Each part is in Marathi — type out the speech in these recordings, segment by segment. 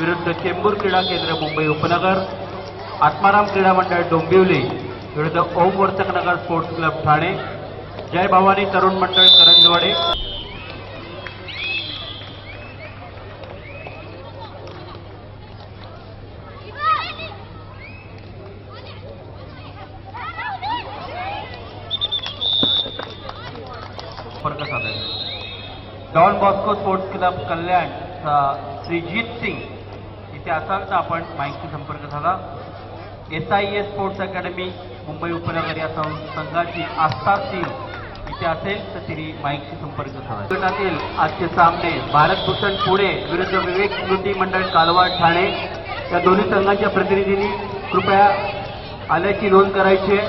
विरुद्ध चेंबूर क्रीडा केंद्र मुंबई उपनगर, आत्माराम क्रीडा मंडळ डोंबिवली विरुद्ध ओम वर्तकनगर स्पोर्ट्स क्लब ठाणे, जय भवानी तरुण मंडळ करंजवाडे। संपर्क साधायचा डॉन बॉस्को स्पोर्ट्स क्लब कल्याण श्रीजीत सिंग इथे असाल तर आपण माईकशी संपर्क झाला। SIA स्पोर्ट्स अकॅडमी मुंबई उपनगर या संघाची आस्था सिंग इथे असेल तर तिने माईकशी संपर्क साधा। गटातील आजचे सामने भारतभूषण पुणे विरुद्ध विवेक स्मृती मंडळ कालवाड ठाणे या दोन्ही संघांच्या प्रतिनिधींनी कृपया आल्याची नोंद करायची आहे।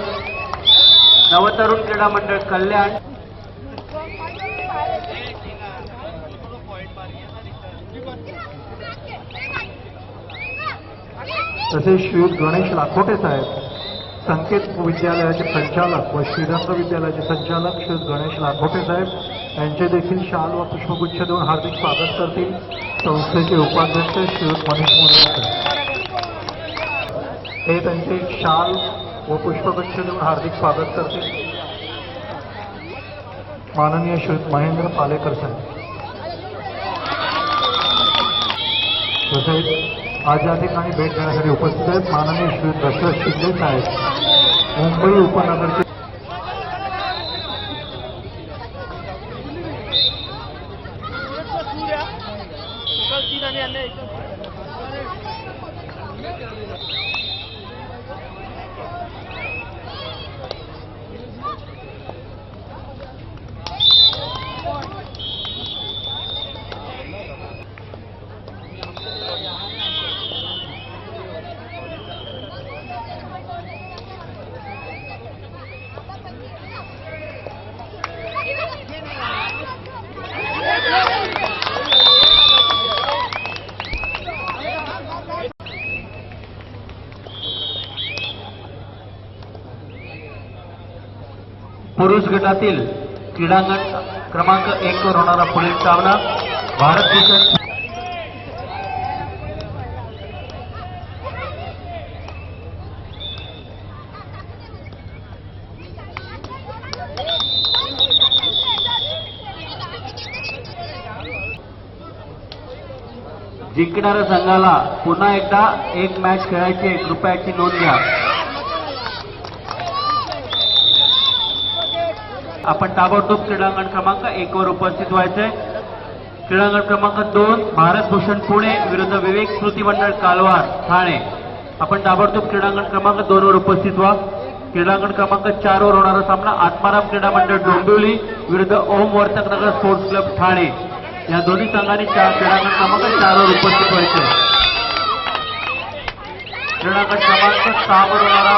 नवतरुण क्रीडा मंडळ कल्याण तसेच श्री गणेश लाखोटे साहेब संकेत विद्यालयाचे संचालक व श्रीरंग विद्यालयाचे संचालक श्री गणेश लाखोटे साहेब यांचे देखील शाल व पुष्पगुच्छ देऊन हार्दिक स्वागत करतील। संस्थेचे उपाध्यक्ष श्री मनीष मोरे हे त्यांचे शाल व पुष्पगुच्छ देऊन हार्दिक स्वागत करतील। माननीय श्री महेंद्र पालेकर साहेब तसेच आज या ठिकाणी भेट देण्यासाठी उपस्थित आहेत माननीय श्री दशरथ शिंदे साहेब मुंबई उपनगरचे पुरुष गटातील क्रीडांगण क्रमांक 1 वर होणारा पुढील सामना भारतभूषण जिंकणाऱ्या संघाला पुन्हा एकदा एक मॅच खेळायची आहे, कृपयाची नोंद घ्या। आपण ताबडतोब क्रीडांगण क्रमांक 1 वर उपस्थित व्हायचंय। क्रीडांगण क्रमांक 2 भारतभूषण पुणे विरुद्ध विवेक स्मृती मंडळ कालवाड ठाणे, आपण ताबडतोब क्रीडांगण क्रमांक 2 वर उपस्थित व्हा। क्रीडांगण क्रमांक 4 वर होणारा सामना आत्माराम क्रीडा मंडळ डोंबिवली विरुद्ध ओम वर्तकनगर स्पोर्ट्स क्लब ठाणे या दोन्ही संघांनी क्रीडांगण क्रमांक 4 वर उपस्थित व्हायचंय। क्रीडांगण क्रमांक 6 वर होणारा